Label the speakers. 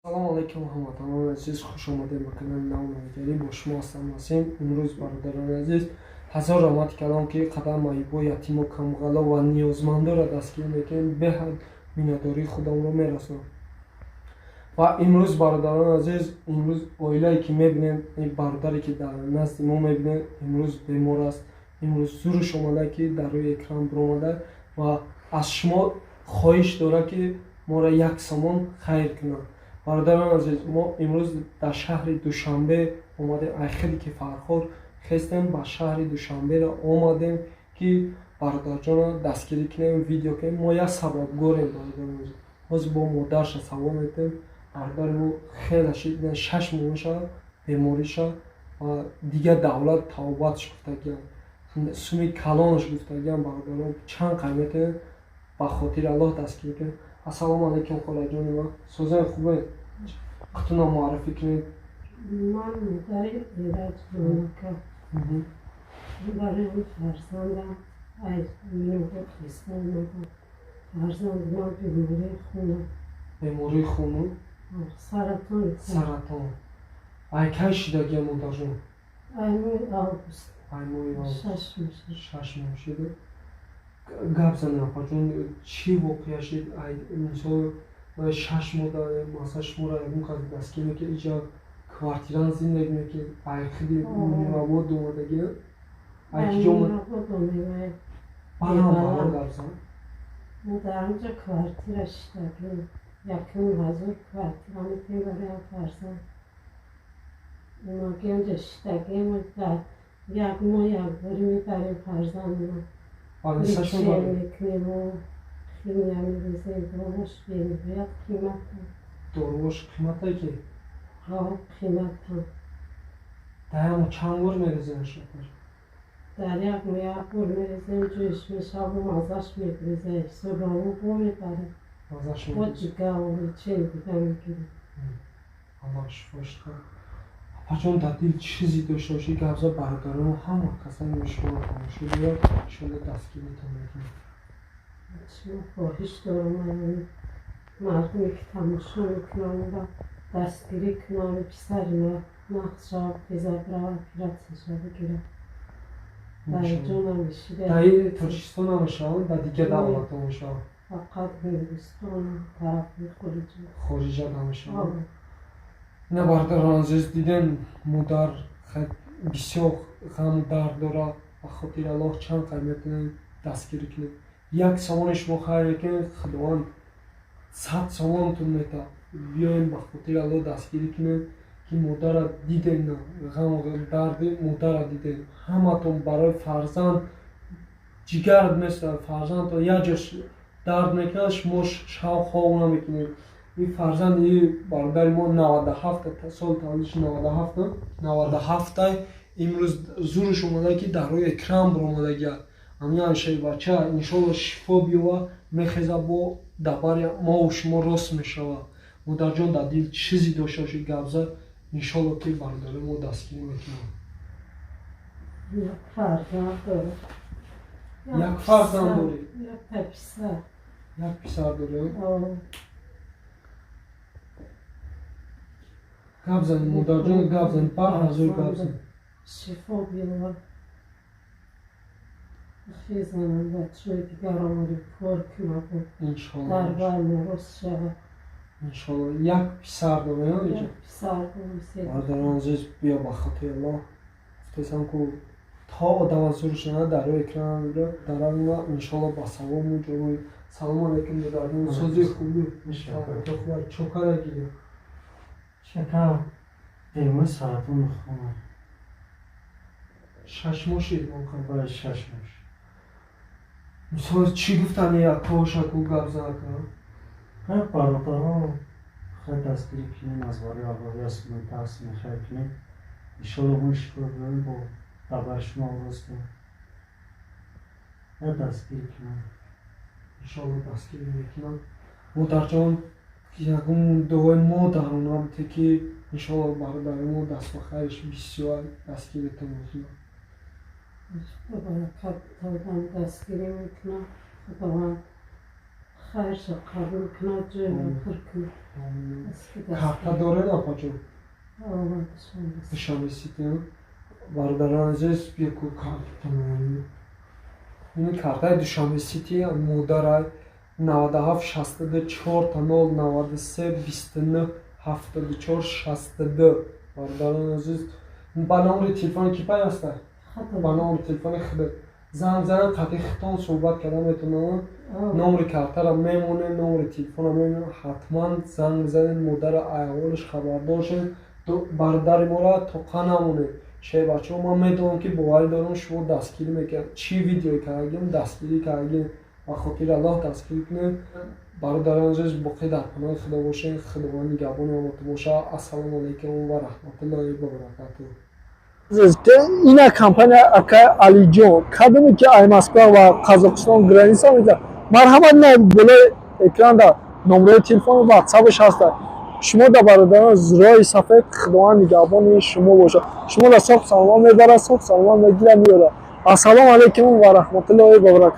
Speaker 1: салому алайкум ҳамватанон азиз, хуш омадед ба канали Навманигарӣ. Бо шумо ҳастам Насим. Имрӯз бародарони азиз, ҳазор раҳмати калом ки қадам айбо ятимо камғало ва ниёзмандоро дастгир мекунем, беҳад миннатдории худамро мерасонам. Ва имрӯз бародарони азиз, имрӯз оилае ки мебинем, ин бародаре ки дар назди мо мебинем, имрӯз бемор аст. имрӯз зурш омада ки дар рӯи экран биромада ва аз шумо хоҳиш дорад ки моро як сомон хайр кунад. Бародарон азиз, мо имрӯз дар шаҳри Душанбе омадем, айхели ки фархор хестем ба шаҳри Душанберо омадем ки бародарҷонро дастгирӣ кунем, видео кунем. Мо як сабабгорем. Бародарон азиз, ҳозир бо модарша савол метем. Бародари мо хеле 6 моҳиша бемориша ва дигар давлат тавбатш гуфтагиям, суми калонаш гуфтагиям. Бародарон чанд қайметем ба хотири Аллоҳ дастгирӣ кунем. Ассалому алайкум холаҷони ман, созем хубе? Худтонро муаррифӣ кунед.
Speaker 2: Ман модари Ирак Ҷонака. Барои фарзандам айнуҳо хиста омадам. Фарзанди ман бемории хунам.
Speaker 1: Бемории хуну?
Speaker 2: Саратон.
Speaker 1: Саратон. Ай кай шидагия модарҷон?
Speaker 2: Ай моҳи август.
Speaker 1: Ай моҳи август.
Speaker 2: 6
Speaker 1: моҳ шида. Гап занем апаҷон, чӣ воқеа шид? Ай мисол 6 моҳ масалан шуморо ягон кас дастгир мекунад, инҷа квартиран зиндагӣ мекунед, ай хеле миравод омадагӣ. Ай ки ҷо
Speaker 2: миравод омадагӣ.
Speaker 1: балам балам гап зан.
Speaker 2: Мо дар онҷа квартира шидагӣ. 1,000 квартира мекунем барои фарзанд. Маги онҷа шидагӣ дар як моҳ якборӣ мебарем фарзандам. Личия мекунем, химия мерезем, доруш бениҳоят қиматам.
Speaker 1: Доруш қимата ки?
Speaker 2: Ҳо, қиматам.
Speaker 1: Дар як моҳ чанд бор мерезем шакар?
Speaker 2: Дар як моҳ як бор мерезем, ҷӯш мешаву маззаш мебирезем, ҳисобаҳо бо мебарем. Бо дигар личия дига мегирем.
Speaker 1: Аллоҳ шифош диҳад. Апаҷон дар дил чизе дошта бошед, гап зан бародарон ҳама касоне шуморо тамошо дорад, иншоалло дастгиритон мекунем.
Speaker 2: Шумо хоҳиш дорам мардуме ки тамошо мекунанд ва дастгирӣ кунанд, писари ман нақд шавад, теза бирава, оператсияша бигирад. Дар ҷона мешида.
Speaker 1: Дар Тоҷикистон ҳам мешавад, дар дигар давлатҳо мешавад?
Speaker 2: Фақат Ҳиндустон, тарафи хориҷа.
Speaker 1: Хориҷа намешавад. ина бародарон азиз, дидем модар бисёр ғаму дард дорад. ба хотири Аллоҳ чанд қаймат дастгирӣ кунем. Як сомони шумо хайр мекунед, худованд 100 сомонтон метавад. биёем ба хотири Аллоҳ дастгирӣ кунем ки модара дидем, ғаму дарди модара дидем. Ҳаматон барои фарзанд ҷигарат месӯзад. Фарзандтон як ҷо дард мекунад, шумо шавқҳо намекунед. این فرزند برادر ما 97 سال تولدش 97 امروز زورش اومده که در روی اکرام برآمدگی همین همشه بچه انشالله شفا بیاوه میخیزه با دبر ما و شما راست میشوه. مادر جان در دل چیزی داشته باشید گپ زد، انشالله که برادر ما دستگیری میکنه.
Speaker 2: یک فرزند داره.
Speaker 1: یک فرزند داره؟
Speaker 2: یک پسر.
Speaker 1: یک پسر داره؟ گپ زنیم مادر جان، گپ زنیم پر حضور گپ زنیم.
Speaker 2: شفا بیاور خیزنم بچه دیگر آماری کار کنم در بر نرست شود.
Speaker 1: انشالله. یک پسر داره یا اینجا؟
Speaker 2: یک پسر داره.
Speaker 1: برادران عزیز، بیا به خاطر الله گفتم که تا آدم از زورش نه در روی اکران میره در اون انشالله با سلام و جوی سلام علیکم دادن سوزی خوبی انشالله چوکا نگیریم.
Speaker 3: شکر دیمه سرطان خونه
Speaker 1: 6 ماه شد ممکن
Speaker 3: باید 6 ماه
Speaker 1: مثلا چی گفتن یک کاشکو گپ زد کنم؟
Speaker 3: هر برادرها خیلی دستگیری کنیم از واری آقایی است تحصیل خیلی کنیم انشالله اون شکر بریم با دبر شما آواز کنیم هر دستگیری کنیم
Speaker 1: انشالله دستگیری میکنم. مادر جان یکون دوای ما درونم که انشالله برادر ما دست و خیرش بسیار دستگیری میکنم.
Speaker 2: برکت دادن دستگیری میکنم. خداوند خیر شد قبول کنه جای پر کنه eski
Speaker 1: Karta
Speaker 2: destleri.
Speaker 1: dore napaço.
Speaker 2: Allah dışarısı.
Speaker 1: Dışarı siteyim. Bardaranacağız bir ku karta. این карта душанбе сити модарай 97 64 0 93 29 74 62 бародарон азиз ба номери телефони ки пай аста
Speaker 2: Hatta
Speaker 1: ба номери телефони худ занг занам қатъи хитон суҳбат карда метавонам номери картара мемонем номери телефона мемонем ҳатман занг занед модари аҳволиш хабардор шед бародари мора тоқа намонед شاید بچه ها من میدونم که باوری دارم شما دستگیری میکنم چی ویدیوی کردیم دستگیری کردیم و خاطر الله دستگیری کنیم برادران عزیز باقی در پناه خدا باشین خداوند نگهبان امت باشه السلام علیکم و رحمت الله و برکاته
Speaker 4: این کمپانی اکای علی جون کدومی که ای مسکو و قزاقستان گرانیسا میده مرحمت نه بالای اکران دا نمره تلفن و واتساپش هست شما در برادران رای صفحه خداوند نگهبان شما باشه شما را صبح سلام میبره صبح سلام میگیره میاره السلام علیکم و رحمت الله و برکاته